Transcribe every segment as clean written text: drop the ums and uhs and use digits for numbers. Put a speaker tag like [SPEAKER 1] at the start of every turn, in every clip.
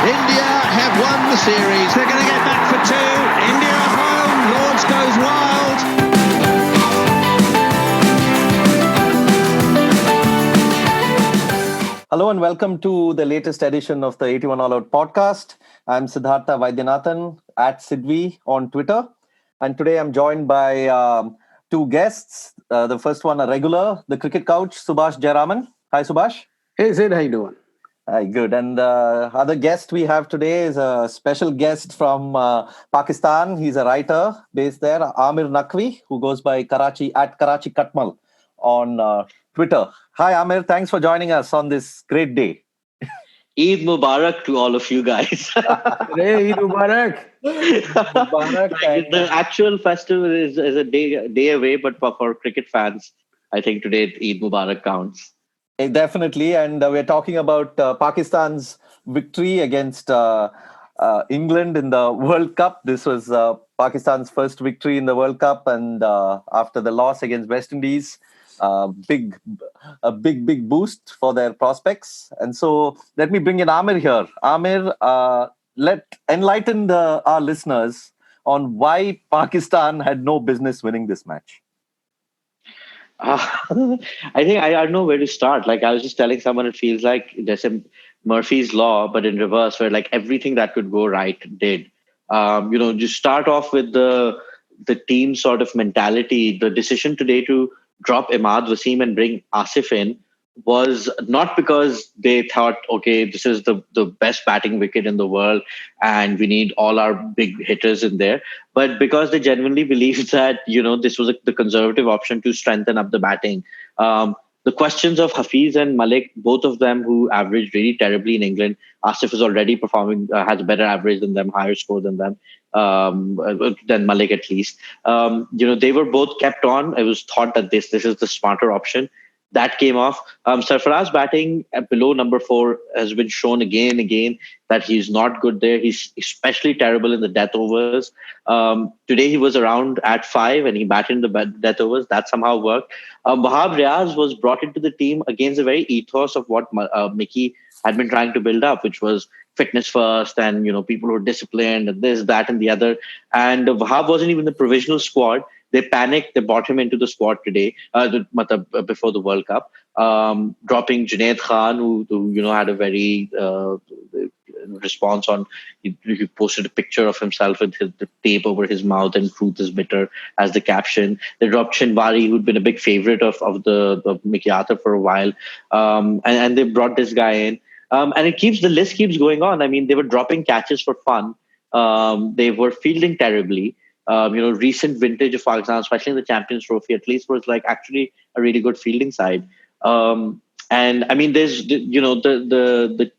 [SPEAKER 1] India have won the series.
[SPEAKER 2] They're going to get back for two. India at home. Lords goes wild.
[SPEAKER 3] Hello and welcome to the latest edition of the 81 All Out podcast. I'm Siddhartha Vaidyanathan at Sidvi on Twitter. And today I'm joined by two guests. The first one, a regular, the cricket coach, Subhash Jayaraman. Hi, Subhash.
[SPEAKER 4] Hey, Sid, how you doing?
[SPEAKER 3] Hi, good. And the other guest we have today is a special guest from Pakistan. He's a writer based there, Amir Naqvi, who goes by Karachi Katmal on Twitter. Hi, Amir. Thanks for joining us on this great day.
[SPEAKER 5] Eid Mubarak to all of you guys.
[SPEAKER 4] Hey, Eid Mubarak.
[SPEAKER 5] The actual festival is a day away, but for cricket fans, I think today Eid Mubarak counts.
[SPEAKER 3] Definitely. And we're talking about Pakistan's victory against England in the World Cup. This was Pakistan's first victory in the World Cup. And after the loss against West Indies, a big boost for their prospects. And so let me bring in Amir here. Amir, enlighten our listeners on why Pakistan had no business winning this match.
[SPEAKER 5] I think I don't know where to start. Like I was just telling someone, it feels like there's a Murphy's Law, but in reverse, where like everything that could go right did. Just start off with the team sort of mentality. The decision today to drop Imad Wasim and bring Asif in was not because they thought, okay, this is the best batting wicket in the world and we need all our big hitters in there, but because they genuinely believed that, this was the conservative option to strengthen up the batting. The questions of Hafiz and Malik, both of them who averaged really terribly in England. Asif is already performing, has a better average than them, higher score than them, than Malik at least. They were both kept on. It was thought that this is the smarter option. That came off. Sarfaraz batting below number 4 has been shown again and again that he's not good there. He's especially terrible in the death overs. Today he was around at 5 and he batted in the death overs. That somehow worked. Wahab Riaz was brought into the team against the very ethos of what Mickey had been trying to build up, which was fitness first and, people who are disciplined and this, that and the other. And Wahab wasn't even the provisional squad. They panicked. They brought him into the squad today, before the World Cup, dropping Junaid Khan, who had a very response on. He posted a picture of himself with the tape over his mouth and "Truth is bitter" as the caption. They dropped Shinwari, who'd been a big favorite of Mickey Arthur for a while, and they brought this guy in. And the list keeps going on. I mean, they were dropping catches for fun. They were fielding terribly. Recent vintage of Pakistan, especially in the Champions Trophy, at least was like actually a really good fielding side. And I mean, there's in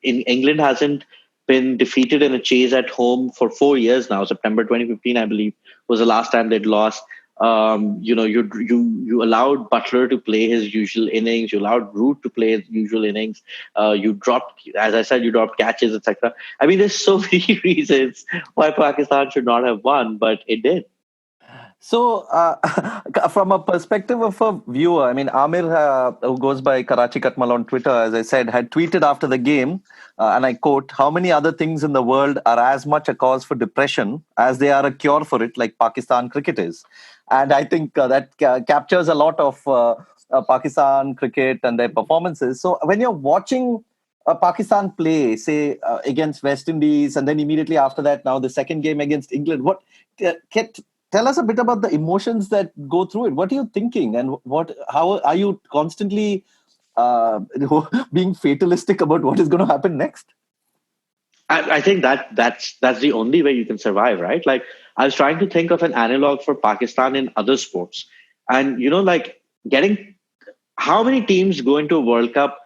[SPEAKER 5] England hasn't been defeated in a chase at home for 4 years now. September 2015, I believe, was the last time they'd lost. You allowed Butler to play his usual innings. You allowed Root to play his usual innings. You dropped catches, etc. I mean, there's so many reasons why Pakistan should not have won, but it did.
[SPEAKER 3] So, from a perspective of a viewer, I mean, Amir, who goes by Karachi Katmal on Twitter, as I said, had tweeted after the game, and I quote, "How many other things in the world are as much a cause for depression as they are a cure for it, like Pakistan cricket is?" And I think that captures a lot of Pakistan cricket and their performances. So, when you're watching Pakistan play, say, against West Indies, and then immediately after that, now the second game against England, tell us a bit about the emotions that go through it. What are you thinking, and how are you constantly being fatalistic about what is going to happen next?
[SPEAKER 5] I think that's the only way you can survive, right? Like I was trying to think of an analog for Pakistan in other sports, and like getting how many teams go into a World Cup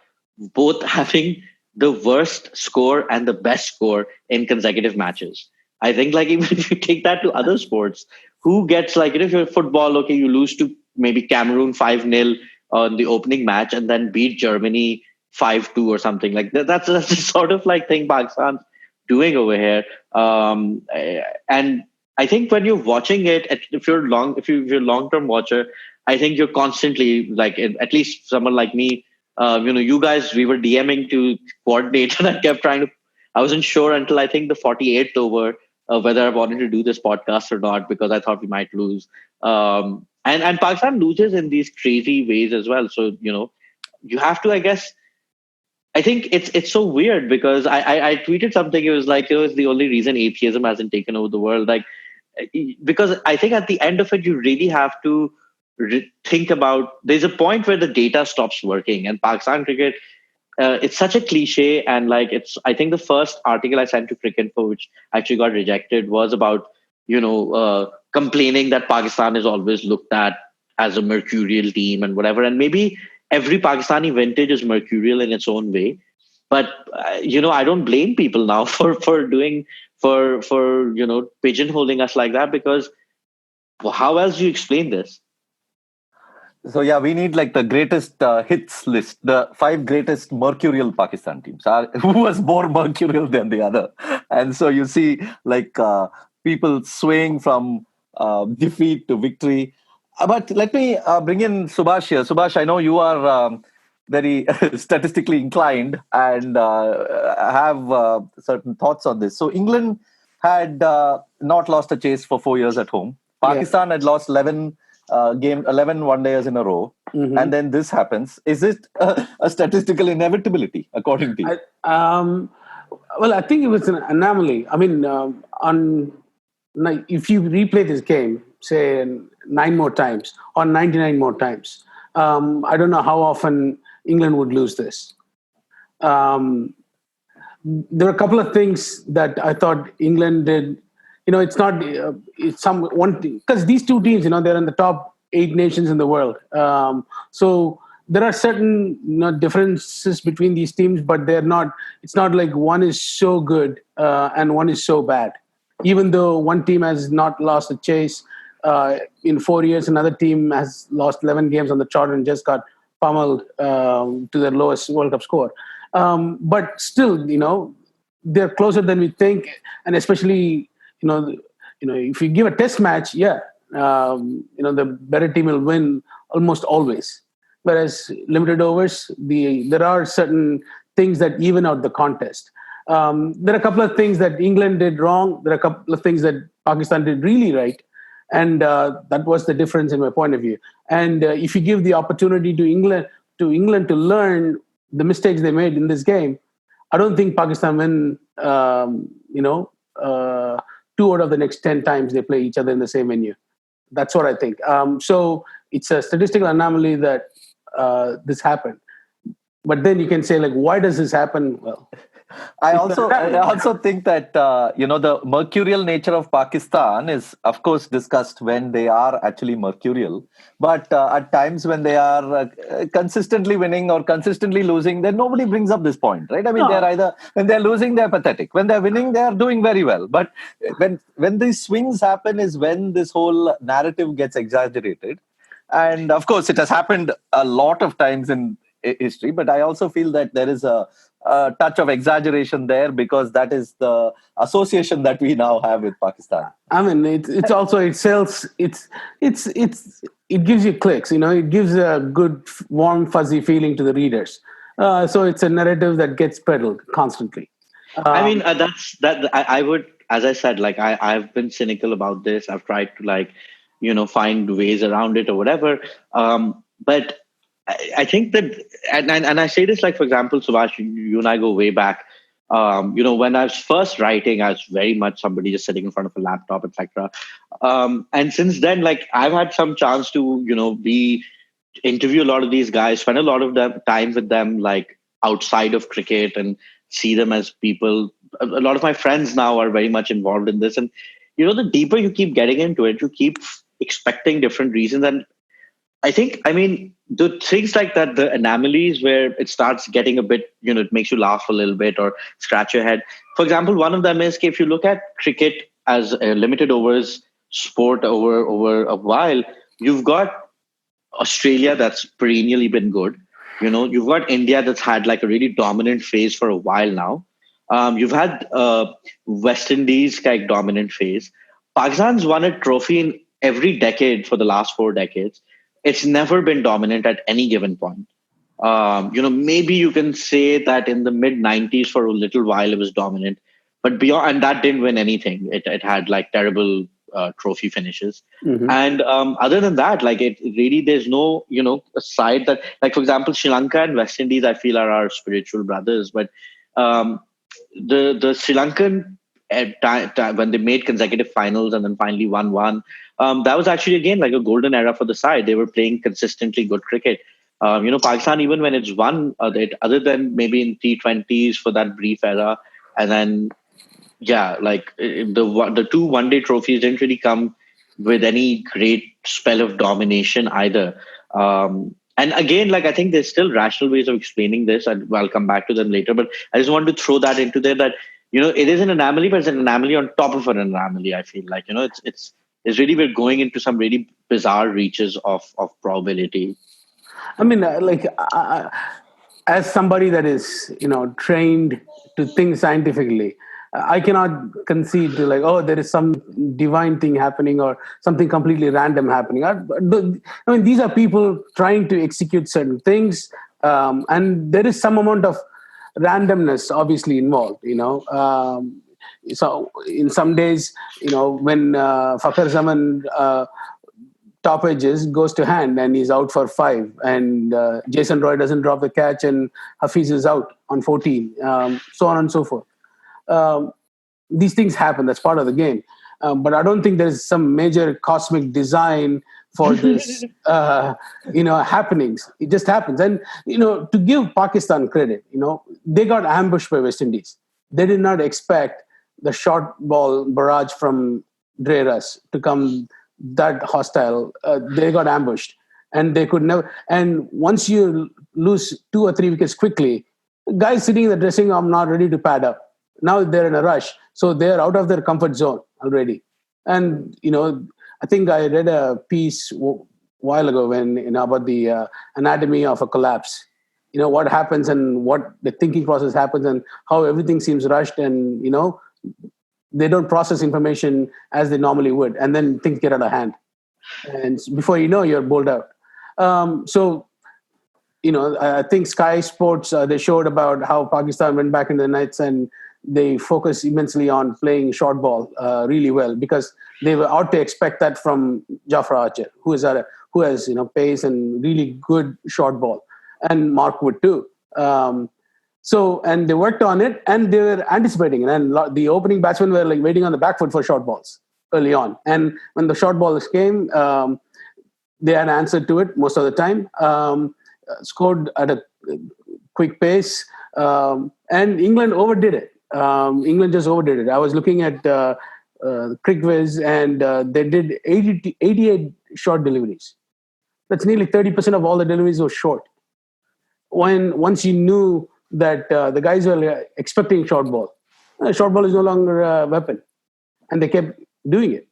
[SPEAKER 5] both having the worst score and the best score in consecutive matches. I think like even if you take that to other sports, who gets like, if you're football, okay, you lose to maybe Cameroon 5-0 on the opening match and then beat Germany 5-2 or something like that. That's the sort of like thing Pakistan's doing over here. And I think when you're watching it, if you're a long-term watcher, I think you're constantly like, at least someone like me, you guys, we were DMing to coordinate, and I kept trying to I wasn't sure until I think the 48th over whether I wanted to do this podcast or not because I thought we might lose. And Pakistan loses in these crazy ways as well. So you have to, I guess. I think it's so weird because I tweeted something. It was like it's the only reason atheism hasn't taken over the world. Like because I think at the end of it, you really have to think about. There's a point where the data stops working, and Pakistan cricket. It's such a cliche, and like it's. I think the first article I sent to Cricket for which actually got rejected was about complaining that Pakistan is always looked at as a mercurial team and whatever, and maybe every Pakistani vintage is mercurial in its own way. But I don't blame people now for doing for pigeonholing us like that because how else do you explain this?
[SPEAKER 3] So yeah, we need like the greatest hits list, the 5 greatest mercurial Pakistan teams. Who was more mercurial than the other? And so you see like people swaying from defeat to victory. But let me bring in Subhash here. Subhash, I know you are very statistically inclined and have certain thoughts on this. So England had not lost a chase for 4 years at home. Pakistan had lost 11 11 one-dayers in a row, and then this happens. Is it a statistical inevitability, according to you?
[SPEAKER 4] Well, I think it was an anomaly. I mean, if you replay this game, say 9 more times or 99 more times, I don't know how often England would lose this. There are a couple of things that I thought England did. It's not it's some one thing because these two teams, they're in the top 8 nations in the world. So there are certain differences between these teams, but they're not. It's not like one is so good and one is so bad. Even though one team has not lost a chase in 4 years, another team has lost 11 games on the trot and just got pummeled to their lowest World Cup score. But still, they're closer than we think, and especially. If you give a test match, the better team will win almost always. Whereas limited overs, there are certain things that even out the contest. There are a couple of things that England did wrong. There are a couple of things that Pakistan did really right. And that was the difference in my point of view. And if you give the opportunity to England to learn the mistakes they made in this game, I don't think Pakistan win, 2 out of the next 10 times they play each other in the same venue. That's what I think. So it's a statistical anomaly that this happened. But then you can say, like, why does this happen? Well,
[SPEAKER 3] I also think that the mercurial nature of Pakistan is, of course, discussed when they are actually mercurial. But at times when they are consistently winning or consistently losing, then nobody brings up this point, right? I mean, they're either when they're losing, they're pathetic. When they're winning, they are doing very well. But when these swings happen, is when this whole narrative gets exaggerated. And of course, it has happened a lot of times in history. But I also feel that there is a touch of exaggeration there because that is the association that we now have with Pakistan.
[SPEAKER 4] I mean, it's also it sells. It gives you clicks. It gives a good, warm, fuzzy feeling to the readers. So it's a narrative that gets peddled constantly.
[SPEAKER 5] I mean, I would, as I said, like I've been cynical about this. I've tried to find ways around it or whatever. But I think that, and I say this, like, for example, Subhash, you and I go way back. When I was first writing, I was very much somebody just sitting in front of a laptop, etc. And since then, like, I've had some chance to, interview a lot of these guys, spend a lot of time with them, like outside of cricket, and see them as people. A lot of my friends now are very much involved in this, and the deeper you keep getting into it, you keep expecting different reasons. And I think, I mean, the things like that, the anomalies where it starts getting a bit, it makes you laugh a little bit or scratch your head. For example, one of them is if you look at cricket as a limited overs sport over a while, you've got Australia that's perennially been good. You've got India that's had like a really dominant phase for a while now. You've had West Indies like dominant phase. Pakistan's won a trophy in every decade for the last 4 decades. It's never been dominant at any given point. Maybe you can say that in the mid 90s for a little while it was dominant, but beyond, and that didn't win anything. It had like terrible trophy finishes.
[SPEAKER 4] Mm-hmm.
[SPEAKER 5] And other than that, like it really, there's no, a side that, like, for example, Sri Lanka and West Indies, I feel are our spiritual brothers. But um, the Sri Lankan, when they made consecutive finals and then finally won one, that was actually again like a golden era for the side. They were playing consistently good cricket. Pakistan, even when it's won, other than maybe in T20s for that brief era, and then yeah, like the two one-day trophies didn't really come with any great spell of domination either. And again, like I think there's still rational ways of explaining this, and I'll come back to them later. But I just wanted to throw that into there that it is an anomaly, but it's an anomaly on top of an anomaly. I feel like it's really, we're going into some really bizarre reaches of probability.
[SPEAKER 4] I mean, as somebody that is, trained to think scientifically, I cannot concede to like, oh, there is some divine thing happening or something completely random happening. I mean, these are people trying to execute certain things, and there is some amount of randomness obviously involved. So in some days, when Fakhar Zaman top edges goes to hand and he's out for 5, and Jason Roy doesn't drop the catch and Hafiz is out on 14, so on and so forth. These things happen. That's part of the game. But I don't think there's some major cosmic design for this, happenings. It just happens. And, to give Pakistan credit, they got ambushed by West Indies. They did not expect the short ball barrage from Dre Russ to come that hostile. They got ambushed and they could never. And once you lose 2 or 3 wickets quickly, guys sitting in the dressing room are not ready to pad up. Now they're in a rush. So they're out of their comfort zone already. And, I think I read a piece a while ago when, about the anatomy of a collapse. What happens and what the thinking process happens and how everything seems rushed and, they don't process information as they normally would. And then things get out of hand. And before you know, you're bowled out. I think Sky Sports, they showed about how Pakistan went back into the nets and they focused immensely on playing short ball really well because they were out to expect that from Jafar Archer, who has pace and really good short ball, and Mark Wood too. And they worked on it and they were anticipating it. And the opening batsmen were like waiting on the back foot for short balls early on. And when the short balls came, they had answered to it most of the time. Scored at a quick pace, and England overdid it. England just overdid it. I was looking at CricViz, and they did 88 short deliveries. That's nearly 30% of all the deliveries were short. Once you knew that the guys were expecting short ball is no longer a weapon, and they kept doing it.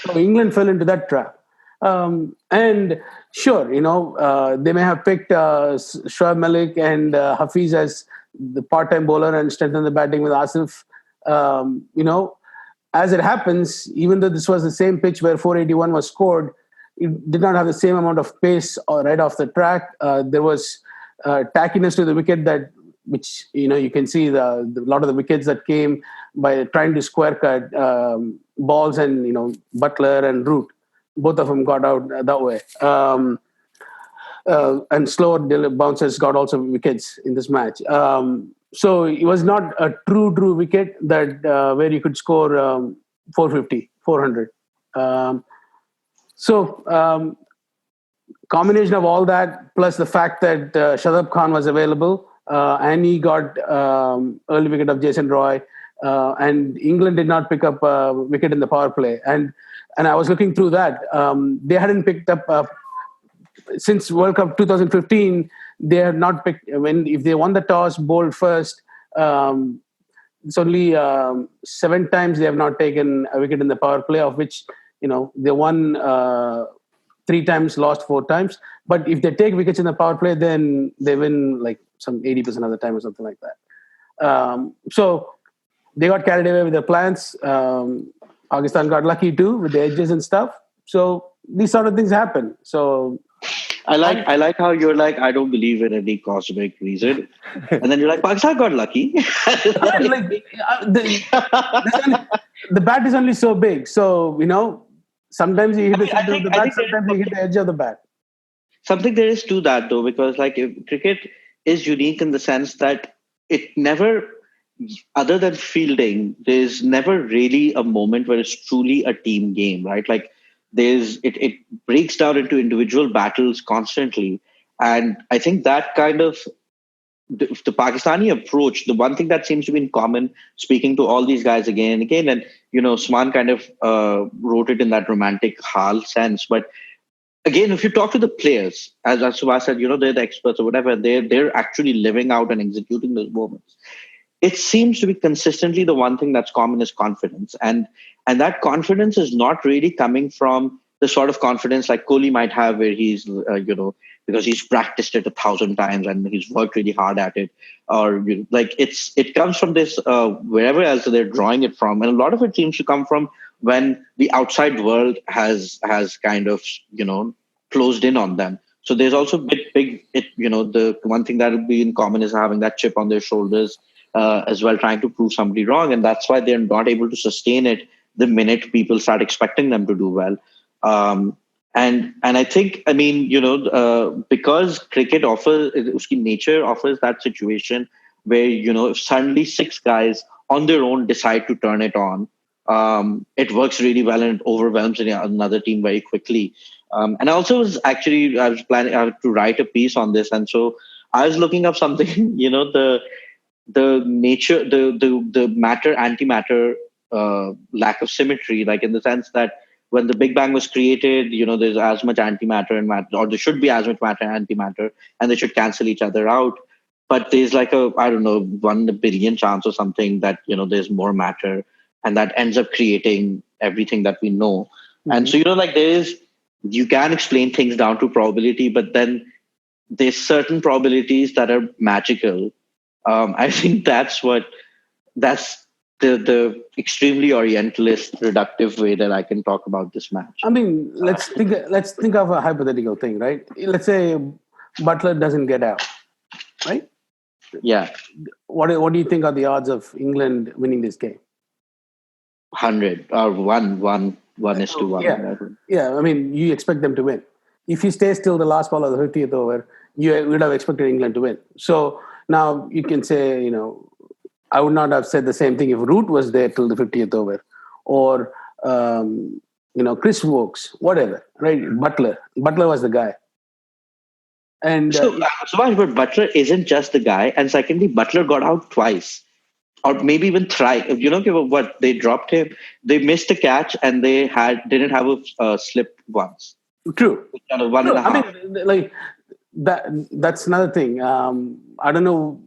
[SPEAKER 4] So England fell into that trap. And sure, they may have picked Shoaib Malik and Hafiz as the part-time bowler and strengthened the batting with Asif. As it happens, even though this was the same pitch where 481 was scored, it did not have the same amount of pace right off the track. There was tackiness to the wicket which you can see a lot of the wickets that came by trying to square cut balls, and Butler and Root. Both of them got out that way. And slower bouncers got also wickets in this match. So it was not a true wicket that where you could score 450, 400. Combination of all that, plus the fact that Shadab Khan was available, and he got early wicket of Jason Roy, and England did not pick up a wicket in the power play. And I was looking through that. They hadn't picked up since World Cup 2015. They had not picked if they won the toss, bowled first. It's only 7 times they have not taken a wicket in the power play, of which they won 3 times, lost 4 times. But if they take wickets in the power play, then they win like some 80% of the time or something like that. So they got carried away with their plans. Pakistan got lucky too with the edges and stuff. So these sort of things happen. So
[SPEAKER 5] I like how you're like, I don't believe in any cosmic reason, and then you're like, Pakistan got lucky.
[SPEAKER 4] There's only, the bat is only so big, so sometimes you hit the center of the
[SPEAKER 5] I
[SPEAKER 4] bat,
[SPEAKER 5] think there is
[SPEAKER 4] sometimes you hit the edge of the bat.
[SPEAKER 5] something there is to that though, because like if cricket is unique in the sense that it never, other than fielding, there's never really a moment where it's truly a team game, right? Like it breaks down into individual battles constantly. And I think that kind of the Pakistani approach, the one thing that seems to be in common, speaking to all these guys again and again, and Usman kind of wrote it in that romantic hal sense, but again, if you talk to the players, as Subhash said, they're the experts or whatever, they're actually living out and executing those moments. It seems to be consistently the one thing that's common is confidence, and that confidence is not really coming from the sort of confidence like Kohli might have, where he's because he's practiced it 1,000 times and he's worked really hard at it, or like it comes from this wherever else they're drawing it from, and a lot of it seems to come from when the outside world has kind of closed in on them. So there's also the one thing that will be in common is having that chip on their shoulders as well, trying to prove somebody wrong, and that's why they're not able to sustain it the minute people start expecting them to do well. And I think, I mean, because cricket offers, uski nature offers that situation where if suddenly six guys on their own decide to turn it on, it works really well and it overwhelms another team very quickly. And I also I was planning to write a piece on this, and so I was looking up something, the nature, the matter antimatter lack of symmetry, like in the sense that when the Big Bang was created, there's as much antimatter and matter, or there should be as much matter and antimatter, and they should cancel each other out. But there's like I don't know, 1 billion chance or something that there's more matter, and that ends up creating everything that we know. Mm-hmm. And so like you can explain things down to probability, but then there's certain probabilities that are magical. I think that's the extremely Orientalist, reductive way that I can talk about this match.
[SPEAKER 4] I mean, let's think of a hypothetical thing, right? Let's say Butler doesn't get out, right?
[SPEAKER 5] Yeah.
[SPEAKER 4] What do you think are the odds of England winning this game?
[SPEAKER 5] 100 or 1 is to 1.
[SPEAKER 4] Yeah. I mean, you expect them to win. If he stays till the last ball of the 50th over, you would have expected England to win. So now you can say, I would not have said the same thing if Root was there till the 50th over, or Chris Wokes, whatever, right? Butler was the guy. And
[SPEAKER 5] but Butler isn't just the guy, and secondly, Butler got out twice, or maybe even thrice. What they dropped him, they missed a catch, and they didn't have a slip once.
[SPEAKER 4] True.
[SPEAKER 5] One and a half.
[SPEAKER 4] I mean, like that's another thing. I don't know.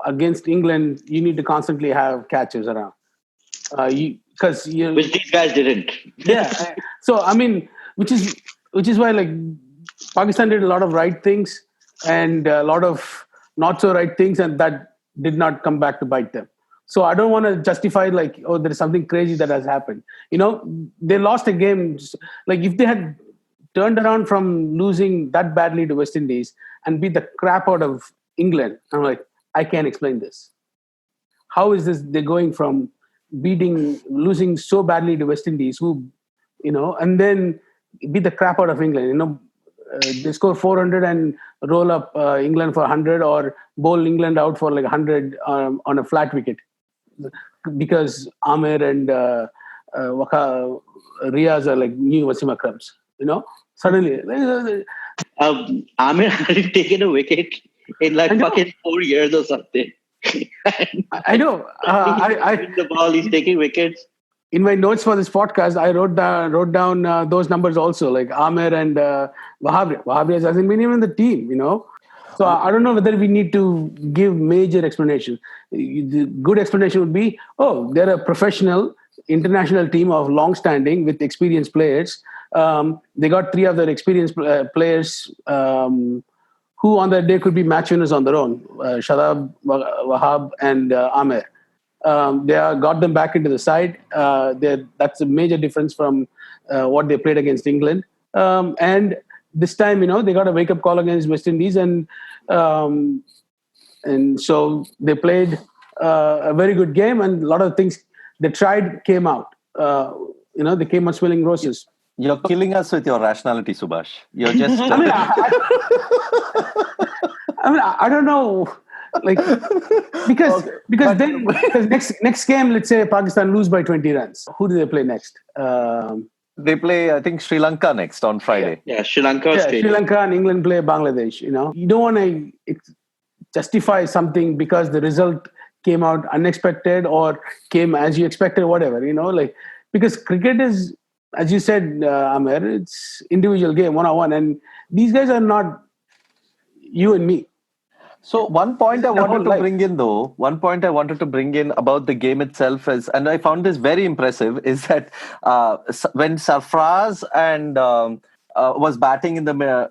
[SPEAKER 4] Against England, you need to constantly have catches around.
[SPEAKER 5] Which these guys didn't.
[SPEAKER 4] Yeah. So I mean, which is why like Pakistan did a lot of right things and a lot of not so right things, and that did not come back to bite them. So I don't want to justify like, oh, there is something crazy that has happened. They lost a game. Like if they had turned around from losing that badly to West Indies and beat the crap out of England, I'm like, I can't explain this. How is this? They're going from losing so badly to West Indies, and then beat the crap out of England. They score 400 and roll up England for 100, or bowl England out for like 100 on a flat wicket, because Amir and Riaz are like new Wasim Akrams. Suddenly,
[SPEAKER 5] Amir hadn't taken a wicket in like fucking 4 years or something.
[SPEAKER 4] I know.
[SPEAKER 5] He's the ball, he's taking wickets.
[SPEAKER 4] In my notes for this podcast, I wrote down those numbers also, like Amir and Wahab. Wahab hasn't been even in the team, So I don't know whether we need to give major explanation. The good explanation would be, they're a professional international team of long-standing with experienced players. They got 3 of their experienced players who on that day could be match winners on their own, Shadab, Wahab, and Amir. They got them back into the side. That's a major difference from what they played against England. And this time, they got a wake-up call against West Indies, and so they played a very good game, and a lot of things they tried came out. They came out smelling roses.
[SPEAKER 3] You're killing us with your rationality, Subhash. You're just.
[SPEAKER 4] I mean, I don't know, like because next game, let's say Pakistan lose by 20 runs. Who do they play next?
[SPEAKER 3] They play, I think, Sri Lanka next on Friday.
[SPEAKER 5] Yeah, Sri Lanka, Australia.
[SPEAKER 4] Sri Lanka and England play Bangladesh. You don't want to justify something because the result came out unexpected or came as you expected, whatever. Because cricket is, as you said, Amir, it's individual game, 1-on-1, and these guys are not you and me.
[SPEAKER 3] So one point I wanted to bring in about the game itself is, and I found this very impressive, is that when Sarfraz and was batting in the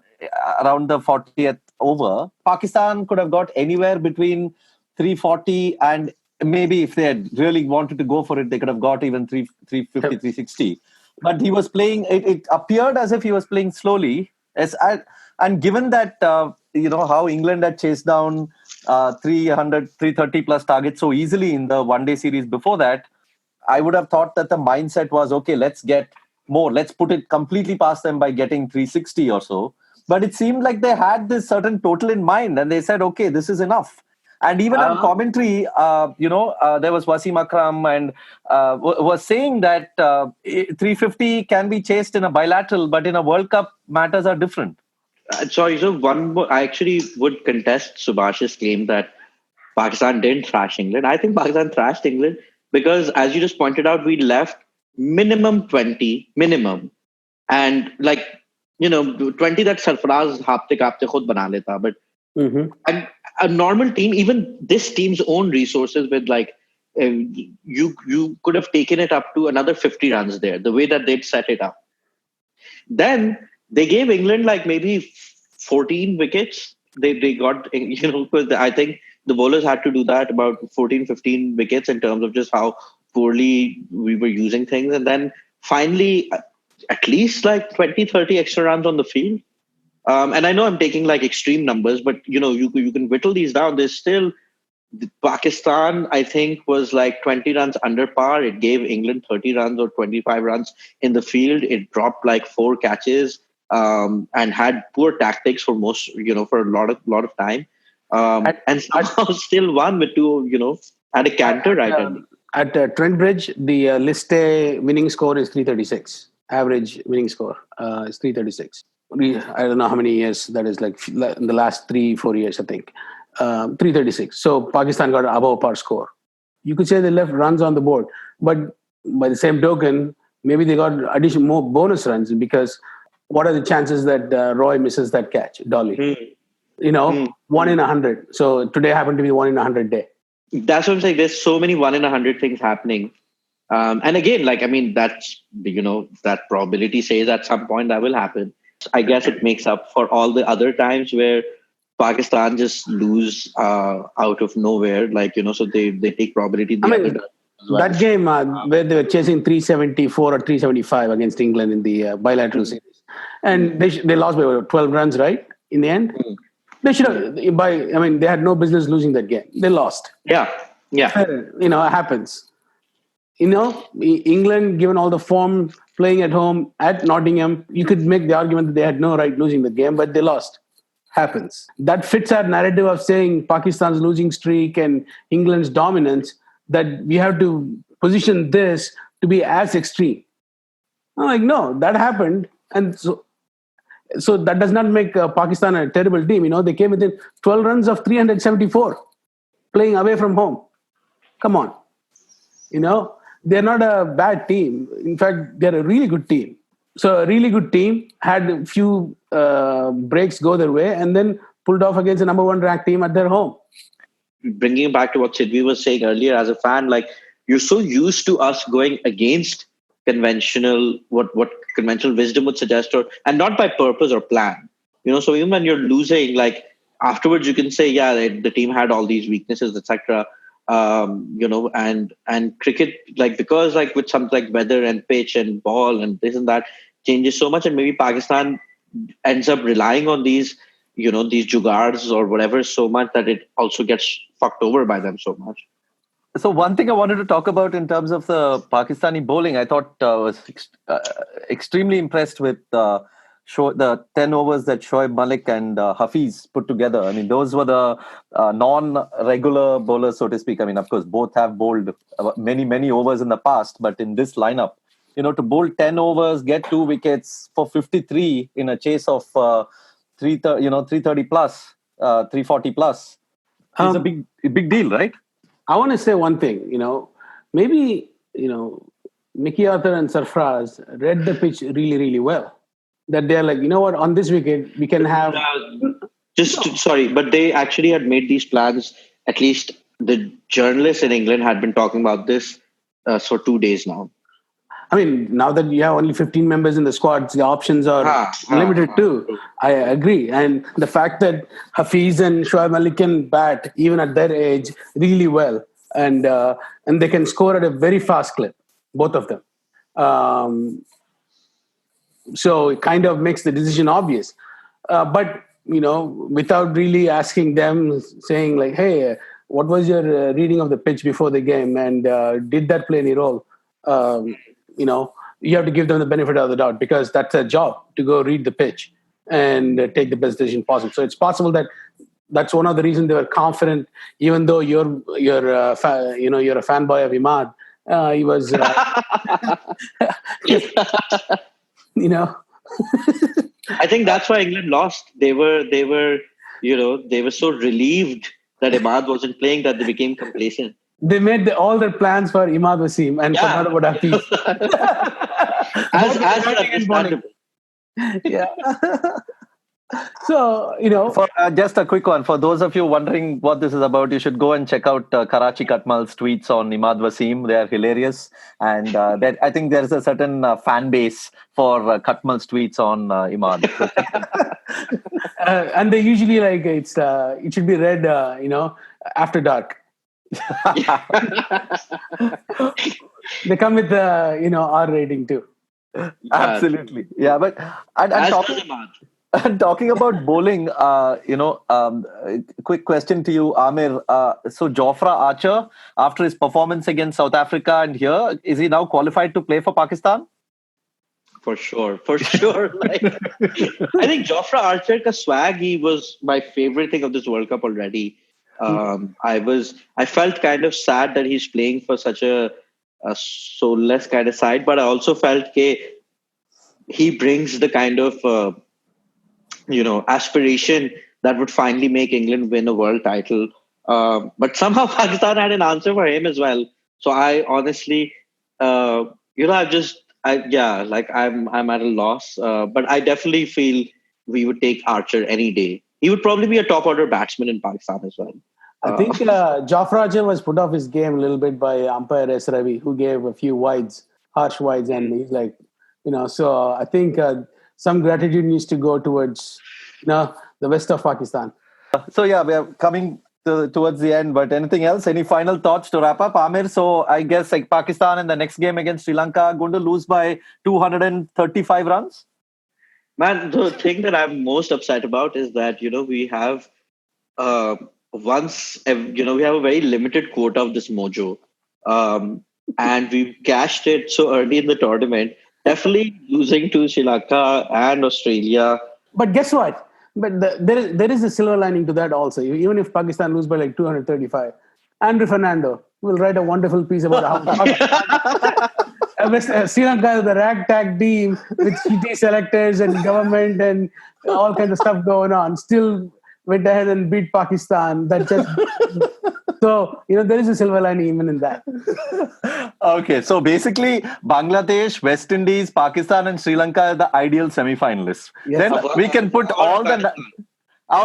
[SPEAKER 3] around the 40th over, Pakistan could have got anywhere between 340 and maybe if they had really wanted to go for it, they could have got even 350, 360. But he was playing, it appeared as if he was playing slowly. And given that, how England had chased down 300, 330 plus targets so easily in the one-day series before that, I would have thought that the mindset was, okay, let's get more. Let's put it completely past them by getting 360 or so. But it seemed like they had this certain total in mind and they said, okay, this is enough. And even on commentary, there was Wasim Akram and was saying that 350 can be chased in a bilateral, but in a World Cup, matters are different.
[SPEAKER 5] Sorry, so one more, I actually would contest Subhash's claim that Pakistan didn't thrash England. I think Pakistan thrashed England because, as you just pointed out, we left minimum 20, minimum. And 20 that Sarfaraz hafte kaapte khud bana leta. But and a normal team, even this team's own resources with you could have taken it up to another 50 runs there, the way that they'd set it up. Then they gave England maybe 14 wickets. They got, because I think the bowlers had to do that, about 14, 15 wickets in terms of just how poorly we were using things. And then finally, at least 20, 30 extra runs on the field. And I know I'm taking extreme numbers, but you can whittle these down. There's still Pakistan, I think, was 20 runs under par. It gave England 30 runs or 25 runs in the field. It dropped 4 catches and had poor tactics for most, for a lot of time. And somehow still won with two, had a canter right
[SPEAKER 4] at Trent Bridge, the list A winning score is 336. Average winning score is 336. I don't know how many years that is, in the last 3-4 years, I think. 336. So Pakistan got an above par score. You could say they left runs on the board, but by the same token, maybe they got more bonus runs, because what are the chances that Roy misses that catch, Dolly? 1 in 100. So today happened to be 1 in 100 day.
[SPEAKER 5] That's what I'm saying. There's so many 1 in 100 things happening. And again, that's, that probability says at some point that will happen. I guess it makes up for all the other times where Pakistan just lose out of nowhere. So they take probability.
[SPEAKER 4] That game where they were chasing 374 or 375 against England in the bilateral series. And they lost by 12 runs, right? In the end? They should have, they had no business losing that game. They lost.
[SPEAKER 5] Yeah.
[SPEAKER 4] It happens. England, given all the form, playing at home at Nottingham, you could make the argument that they had no right losing the game, but they lost. Happens. That fits our narrative of saying Pakistan's losing streak and England's dominance, that we have to position this to be as extreme. I'm no, that happened. And so that does not make Pakistan a terrible team. They came within 12 runs of 374, playing away from home. Come on. They're not a bad team. In fact, they're a really good team. So a really good team had a few breaks go their way and then pulled off against the number 1 ranked team at their home.
[SPEAKER 5] Bringing back to what Sidvi was saying earlier, as a fan, you're so used to us going against conventional, what conventional wisdom would suggest, and not by purpose or plan. So even when you're losing, afterwards you can say, yeah, the team had all these weaknesses, etc. And cricket, because with something like weather and pitch and ball and this and that changes so much, and maybe Pakistan ends up relying on these, these jugards or whatever so much that it also gets fucked over by them so much.
[SPEAKER 3] So one thing I wanted to talk about in terms of the Pakistani bowling, I thought was extremely impressed with the 10 overs that Shoaib Malik and Hafiz put together. I mean, those were the non-regular bowlers, so to speak. I mean, of course, both have bowled many overs in the past, but in this lineup, to bowl 10 overs, get 2 wickets for 53 in a chase of 330 plus, 340 plus, is a big deal, right?
[SPEAKER 4] I want to say one thing, maybe, Mickey Arthur and Sarfraz read the pitch really, really well. That they're like, what, on this wicket, we can have.
[SPEAKER 5] Sorry, but they actually had made these plans. At least the journalists in England had been talking about this for 2 days now.
[SPEAKER 4] I mean, now that you have only 15 members in the squad, the options are limited too. I agree. And the fact that Hafiz and Shoaib Malik can bat, even at their age, really well. And they can score at a very fast clip, both of them. So it kind of makes the decision obvious. But, without really asking them, saying like, hey, what was your reading of the pitch before the game? And did that play any role? You have to give them the benefit of the doubt because that's their job to go read the pitch and take the best decision possible. So it's possible that that's one of the reasons they were confident, even though you're a fanboy of Imad. He was,
[SPEAKER 5] I think that's why England lost. They were so relieved that Imad wasn't playing that they became complacent.
[SPEAKER 4] They made all their plans for Imad Wasim and forgot about Hafiz.
[SPEAKER 5] as understandable.
[SPEAKER 4] Yeah. So,
[SPEAKER 3] For, just a quick one. For those of you wondering what this is about, you should go and check out Karachi Katmal's tweets on Imad Wasim. They are hilarious. And I think there's a certain fan base for Katmal's tweets on Imad.
[SPEAKER 4] And they usually it should be read, after dark. They come with R rating too.
[SPEAKER 3] Absolutely. Yeah, but talking about bowling, quick question to you, Amir. So Jofra Archer, after his performance against South Africa and here, is he now qualified to play for Pakistan?
[SPEAKER 5] For sure. I think Jofra Archer ka swag, he was my favorite thing of this World Cup already. I felt kind of sad that he's playing for such a soulless kind of side, but I also felt he brings the kind of aspiration that would finally make England win a world title. But somehow Pakistan had an answer for him as well. So I honestly, I'm at a loss. But I definitely feel we would take Archer any day. He would probably be a top order batsman in Pakistan as well.
[SPEAKER 4] I think Jofra Archer was put off his game a little bit by umpire S. Ravi, who gave a few harsh wides, and he's like, so I think some gratitude needs to go towards, the west of Pakistan.
[SPEAKER 3] So yeah, we are coming towards the end, but anything else? Any final thoughts to wrap up, Amir? So I guess Pakistan in the next game against Sri Lanka are going to lose by 235 runs?
[SPEAKER 5] Man, the thing that I'm most upset about is that, we have we have a very limited quota of this mojo. And we cashed it so early in the tournament, definitely losing to Sri Lanka and Australia.
[SPEAKER 4] But guess what? But there is a silver lining to that also. Even if Pakistan lose by 235, Andrew Fernando will write a wonderful piece about how Sri Lanka is the ragtag team with shitty selectors and government and all kinds of stuff going on. Still went ahead and beat Pakistan. So, there is a silver lining even in that.
[SPEAKER 3] Okay, so basically, Bangladesh, West Indies, Pakistan, and Sri Lanka are the ideal semi-finalists. Yes. Then we can put out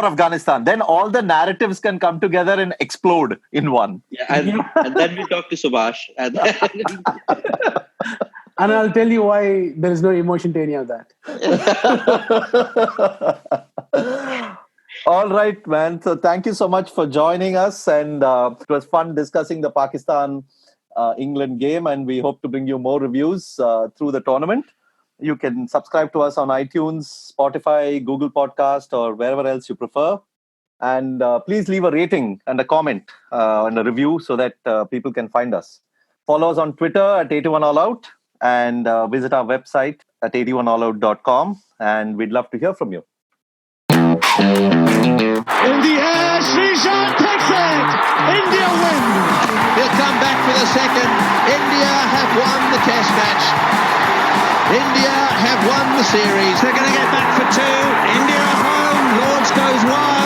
[SPEAKER 3] Afghanistan. Then all the narratives can come together and explode in one.
[SPEAKER 5] Yeah, and then we talk to Subhash. And
[SPEAKER 4] I'll tell you why there is no emotion to any of that.
[SPEAKER 3] All right, man. So thank you so much for joining us. And it was fun discussing the Pakistan-England game. And we hope to bring you more reviews through the tournament. You can subscribe to us on iTunes, Spotify, Google Podcast, or wherever else you prefer. And please leave a rating and a comment and a review so that people can find us. Follow us on Twitter at 81allout and visit our website at 81allout.com. And we'd love to hear from you.
[SPEAKER 2] In the air, Srishan takes it! India win!
[SPEAKER 1] He'll come back for the second. India have won the test match. India have won the series.
[SPEAKER 2] They're going to get back for two. India at home. Lords goes wide.